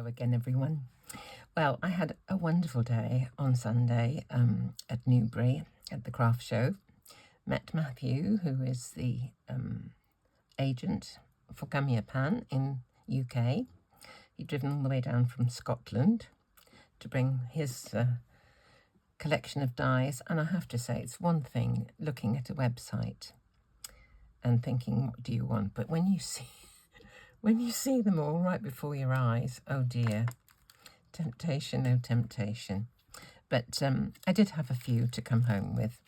again, everyone. Well, I had a wonderful day on Sunday at Newbury at the craft show. Met Matthew, who is the agent for Gummiapan in UK. He'd driven all the way down from Scotland to bring his collection of dies, and I have to say it's one thing looking at a website and thinking, what do you want? But when you see them all right before your eyes, oh dear, temptation, no temptation. But I did have a few to come home with.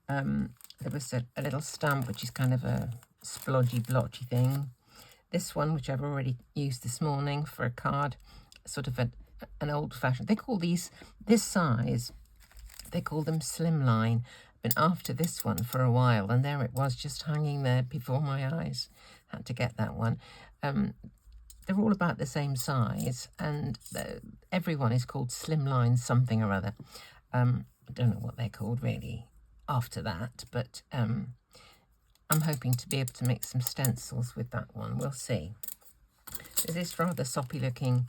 There was a little stamp, which is kind of a splodgy, blotchy thing. This one, which I've already used this morning for a card, sort of an old-fashioned. They call this size, they call them slimline. I've been after this one for a while, and there it was, just hanging there before my eyes. Had to get that one. They're all about the same size, and everyone is called slimline something or other. I don't know what they're called really after that, but I'm hoping to be able to make some stencils with that one. We'll see. There's this rather soppy looking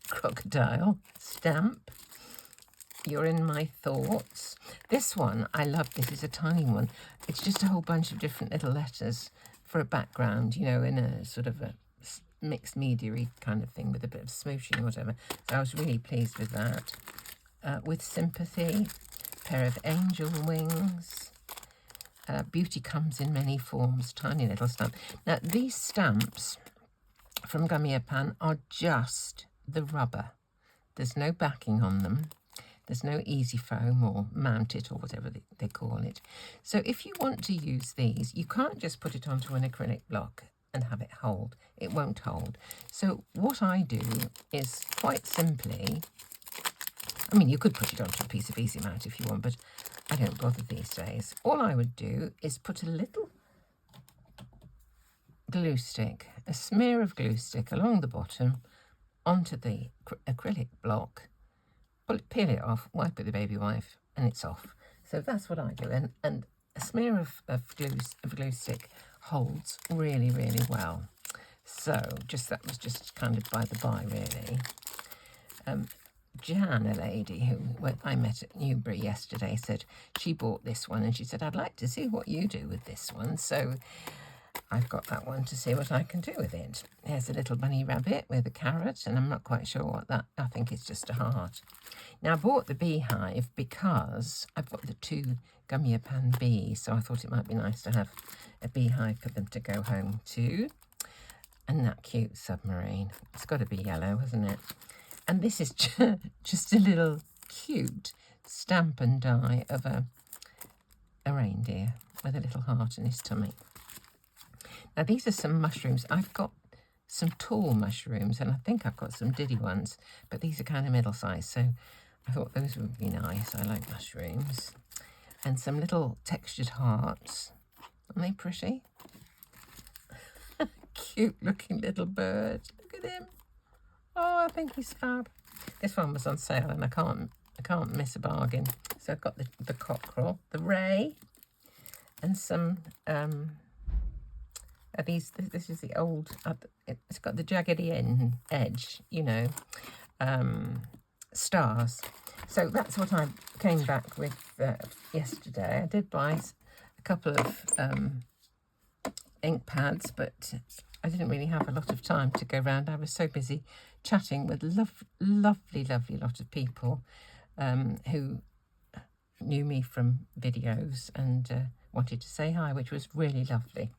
crocodile stamp. You're in my thoughts. This one, I love. This is a tiny one. It's just a whole bunch of different little letters for a background, you know, in a sort of a mixed media-y kind of thing with a bit of smooshing or whatever. So I was really pleased with that. With sympathy, pair of angel wings. Beauty comes in many forms, tiny little stamp. Now, these stamps from Gummiapan are just the rubber. There's no backing on them. There's no easy foam or mount it or whatever they call it. So if you want to use these, you can't just put it onto an acrylic block and have it hold. It won't hold. So what I do is quite simply, I mean, you could put it onto a piece of easy mount if you want, but I don't bother these days. All I would do is put a little glue stick, a smear of glue stick along the bottom onto the acrylic block, peel it off, wipe with the baby wipe, and it's off. So that's what I do. And a smear of glue stick holds really, really well. So that was just kind of by the by, really. Jan, a lady who I met at Newbury yesterday, said she bought this one, and she said, I'd like to see what you do with this one. So I've got that one to see what I can do with it. There's a little bunny rabbit with a carrot, and I'm not quite sure what that, I think it's just a heart. Now, I bought the beehive because I've got the 2 Gummiapan bees, so I thought it might be nice to have a beehive for them to go home to. And that cute submarine. It's got to be yellow, hasn't it? And this is just a little cute stamp and die of a reindeer with a little heart in his tummy. Now, these are some mushrooms. I've got some tall mushrooms, and I think I've got some diddy ones, but these are kind of middle-sized, so I thought those would be nice. I like mushrooms. And some little textured hearts. Aren't they pretty? Cute-looking little bird. Look at him. Oh, I think he's fab. This one was on sale, and I can't miss a bargain. So I've got the cockerel, the ray, and some this is the old, it's got the jaggedy edge, you know, stars. So that's what I came back with yesterday. I did buy a couple of ink pads, but I didn't really have a lot of time to go round. I was so busy chatting with lovely lot of people who knew me from videos and wanted to say hi, which was really lovely.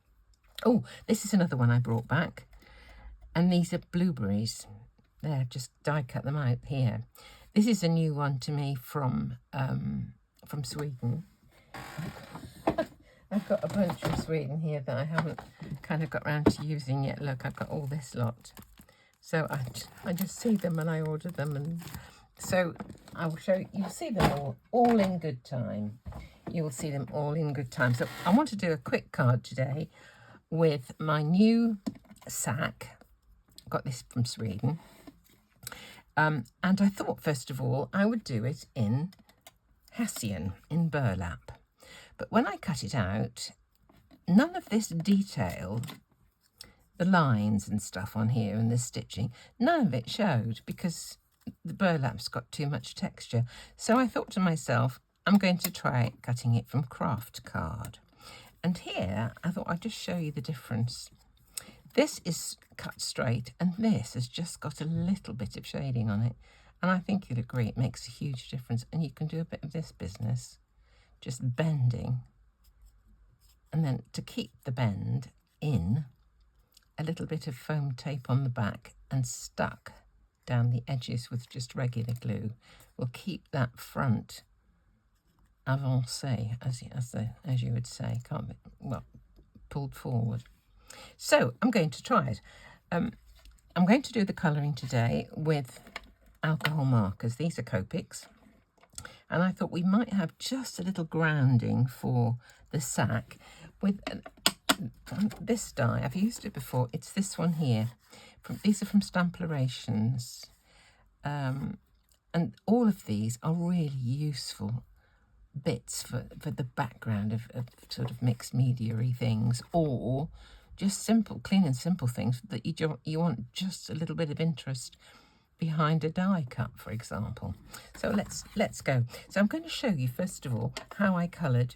Oh, this is another one I brought back, and these are blueberries. There, just die cut them out here. This is a new one to me from Sweden. I've got a bunch from Sweden here that I haven't kind of got round to using yet. Look, I've got all this lot. So I just see them and I order them, and so I will show you. You'll see them all in good time. You will see them all in good time. So I want to do a quick card today with my new sack. Got this from Sweden. And I thought, first of all, I would do it in Hessian, in burlap. But when I cut it out, none of this detail the lines and stuff on here and the stitching, none of it showed because the burlap's got too much texture. So I thought to myself, I'm going to try cutting it from craft card. And here, I thought I'd just show you the difference. This is cut straight, and this has just got a little bit of shading on it. And I think you'll agree it makes a huge difference. And you can do a bit of this business, just bending. And then to keep the bend in, a little bit of foam tape on the back and stuck down the edges with just regular glue will keep that front avancé, as you would say, can't be, well, pulled forward. So I'm going to try it. I'm going to do the colouring today with alcohol markers. These are Copics, and I thought we might have just a little grounding for the sack with this die. I've used it before. It's this one here. These are from Stamplorations, and all of these are really useful bits for the background of sort of mixed media-y things, or just simple, clean and simple things that you want just a little bit of interest behind a die cut, for example. So let's go. So I'm going to show you first of all how I coloured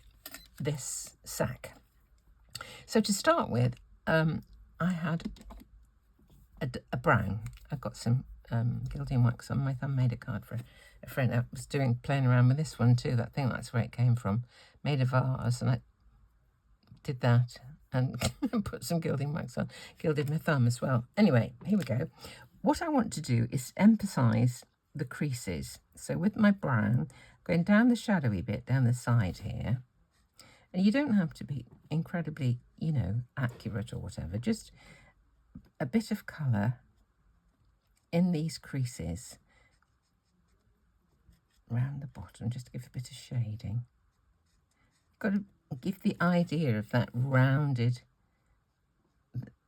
this sack. So to start with, I had a brown. I've got some gilding wax on my thumb. Made a card for a friend. I was playing around with this one too. That thing, that's where it came from. Made a vase, and I did that and put some gilding wax on. Gilded my thumb as well. Anyway, here we go. What I want to do is emphasise the creases. So with my brown, going down the shadowy bit down the side here, and you don't have to be incredibly, accurate or whatever. Just a bit of colour in these creases around the bottom, just to give a bit of shading. Got to give the idea of that rounded,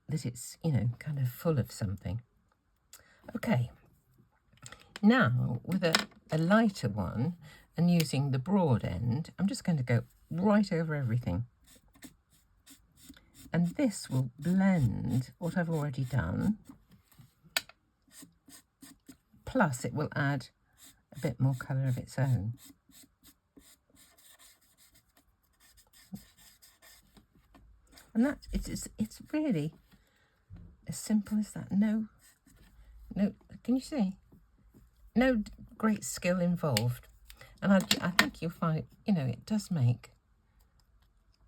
that it's, kind of full of something. Okay, now with a lighter one and using the broad end, I'm just going to go right over everything. And this will blend what I've already done, plus it will add a bit more colour of its own. And that it's really as simple as that. No, can you see? No great skill involved. And I think you'll find, it does make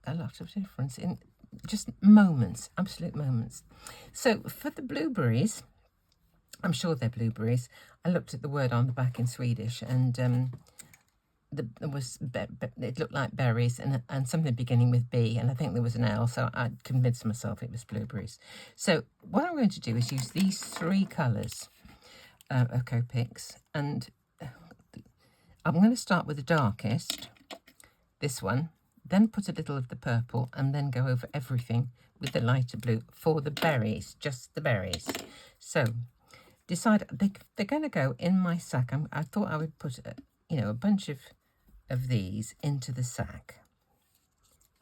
a lot of difference in just moments, absolute moments. So for the blueberries, I'm sure they're blueberries. I looked at the word on the back in Swedish, and it looked like berries and something beginning with B, and I think there was an L, so I convinced myself it was blueberries. So what I'm going to do is use these three colours of Copics, and I'm going to start with the darkest, this one, then put a little of the purple, and then go over everything with the lighter blue for the berries, just the berries. So decide, they're going to go in my sack. I thought I would put a bunch of these into the sack.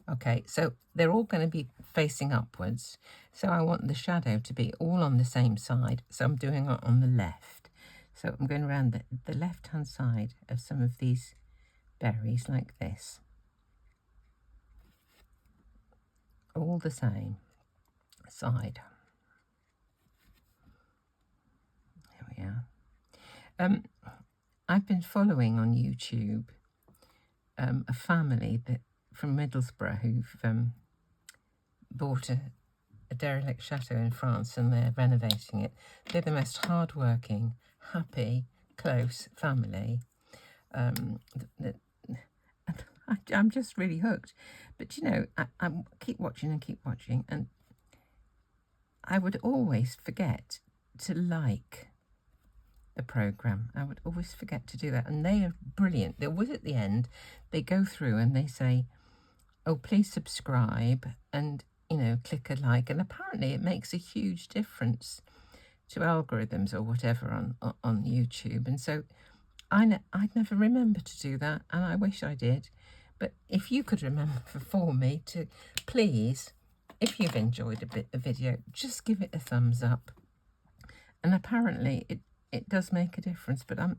Okay, so they're all going to be facing upwards. So I want the shadow to be all on the same side. So I'm doing it on the left. So I'm going around the left-hand side of some of these berries like this. All the same side. There we are. I've been following on YouTube a family from Middlesbrough who've bought a derelict chateau in France, and they're renovating it. They're the most hard-working, happy, close family. I'm just really hooked. But, I keep watching, and I would always forget to like the programme. I would always forget to do that. And they are brilliant. They're always at the end. They go through and they say, oh, please subscribe and, click a like. And apparently it makes a huge difference to algorithms or whatever on YouTube. And so I'd never remember to do that, and I wish I did. But if you could remember for me to please if you've enjoyed the video, just give it a thumbs up. And apparently it does make a difference, but I'm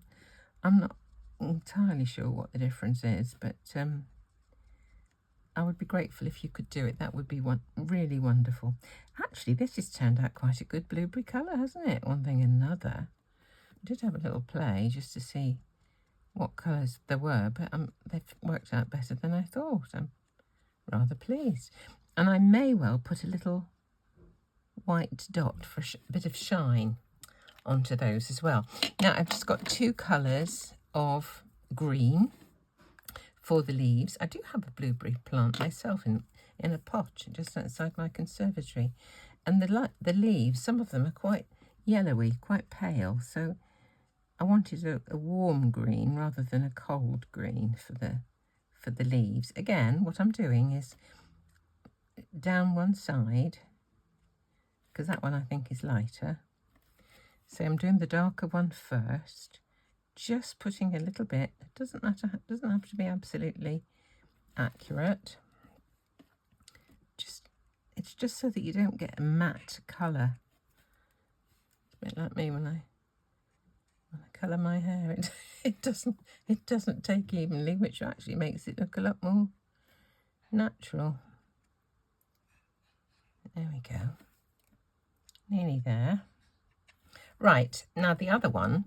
not entirely sure what the difference is, but I would be grateful if you could do it. That would be really wonderful. Actually, this has turned out quite a good blueberry colour, hasn't it? One thing and another. I did have a little play just to see what colours there were, but they've worked out better than I thought. I'm rather pleased. And I may well put a little white dot for a bit of shine onto those as well. Now, I've just got 2 colours of green for the leaves. I do have a blueberry plant myself in a pot just outside my conservatory, and the leaves, some of them are quite yellowy, quite pale, so I wanted a warm green rather than a cold green for the leaves. Again, what I'm doing is down one side, because that one I think is lighter, so I'm doing the darker one first, just putting a little bit. It doesn't matter, it doesn't have to be absolutely accurate. It's just so that you don't get a matte colour. It's a bit like me when I colour my hair. It doesn't take evenly, which actually makes it look a lot more natural. There we go. Nearly there. Right, now the other one,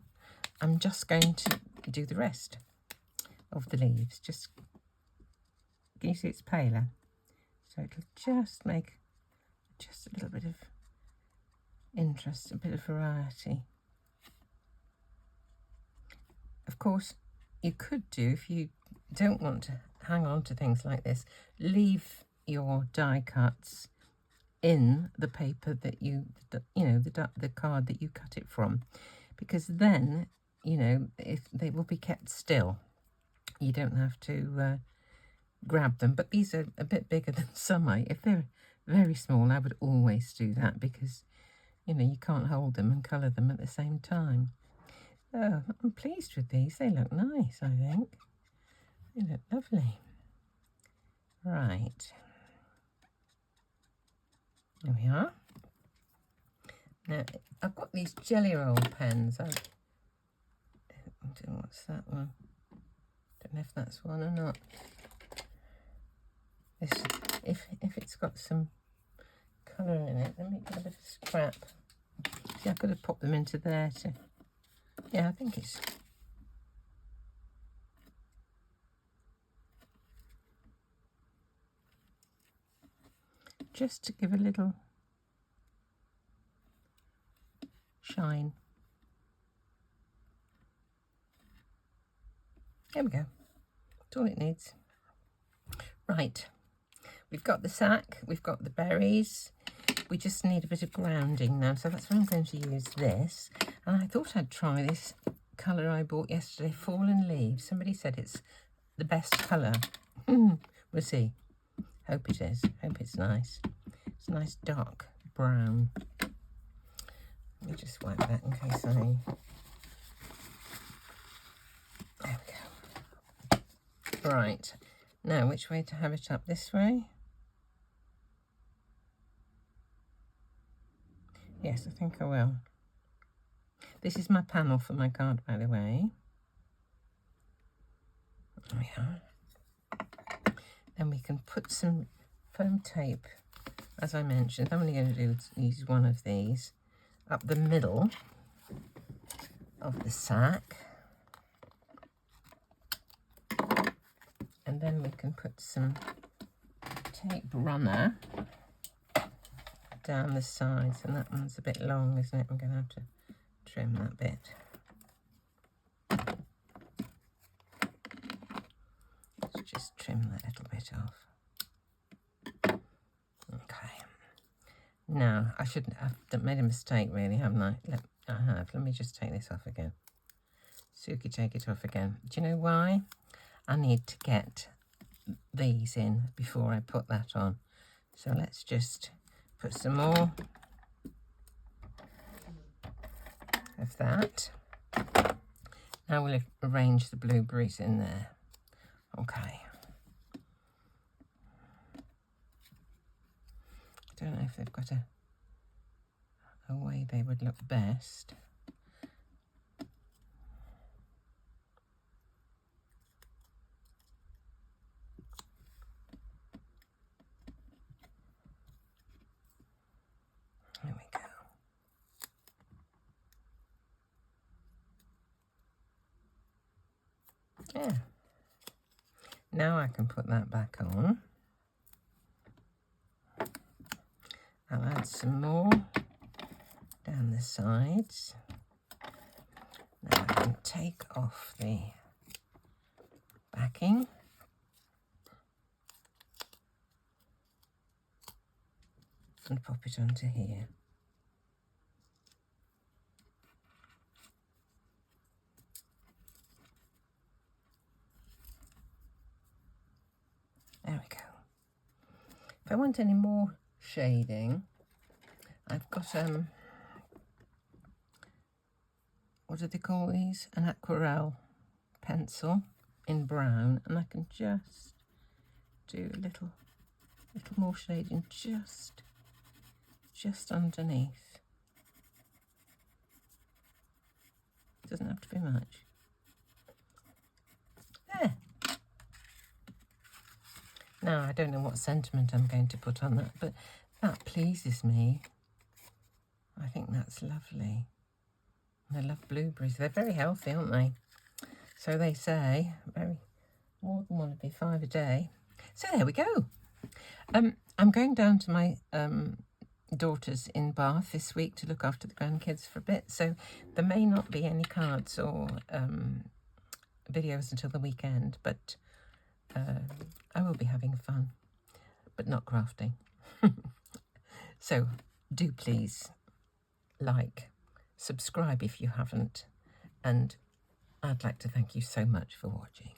I'm just going to do the rest of the leaves. Just, can you see it's paler? So it'll just make just a little bit of interest, a bit of variety. Of course, you could do, if you don't want to hang on to things like this, leave your die cuts in the paper that the card that you cut it from, because then, if they will be kept still, you don't have to grab them. But these are a bit bigger than some. If they're very small, I would always do that, because you can't hold them and colour them at the same time. Oh, I'm pleased with these. They look nice, I think. They look lovely. Right. There we are. Now, I've got these jelly roll pens. I don't know what's that one. Don't know if that's one or not. This, if it's got some colour in it, let me get a bit of scrap. See, I could have popped them into there too. Yeah, I think it's... just to give a little shine. There we go. That's all it needs. Right. We've got the sack, we've got the berries. We just need a bit of grounding now, so that's why I'm going to use this. And I thought I'd try this colour I bought yesterday, Fallen Leaves. Somebody said it's the best colour. We'll see. Hope it is. Hope it's nice. It's a nice dark brown. Let me just wipe that in case I... There we go. Right. Now, which way to have it up? This way? Yes, I think I will. This is my panel for my card, by the way. There we are. Then we can put some foam tape, as I mentioned. I'm only going to use one of these up the middle of the sack. And then we can put some tape runner down the sides, and that one's a bit long, isn't it? I'm going to have to trim that bit. Let's just trim that little bit off. Okay. Now, I shouldn't have made a mistake, really, haven't I? I have. Let me just take this off again. Suki, take it off again. Do you know why? I need to get these in before I put that on. So let's just put some more of that. Now we'll arrange the blueberries in there. Okay. don't know if they've got a way they would look best. There we go. Yeah. Now I can put that back on. I'll add some more down the sides. Now I can take off the backing. And pop it onto here. There we go. If I want any more shading, I've got what do they call these? An aquarelle pencil in brown, and I can just do a little more shading just underneath. Doesn't have to be much. There. Now, I don't know what sentiment I'm going to put on that, but that pleases me. I think that's lovely. And I love blueberries. They're very healthy, aren't they? So they say. More than 1 would be 5 a day. So there we go. I'm going down to my daughters in Bath this week to look after the grandkids for a bit. So there may not be any cards or videos until the weekend, but I will be having fun, but not crafting. So do please like, subscribe if you haven't, and I'd like to thank you so much for watching.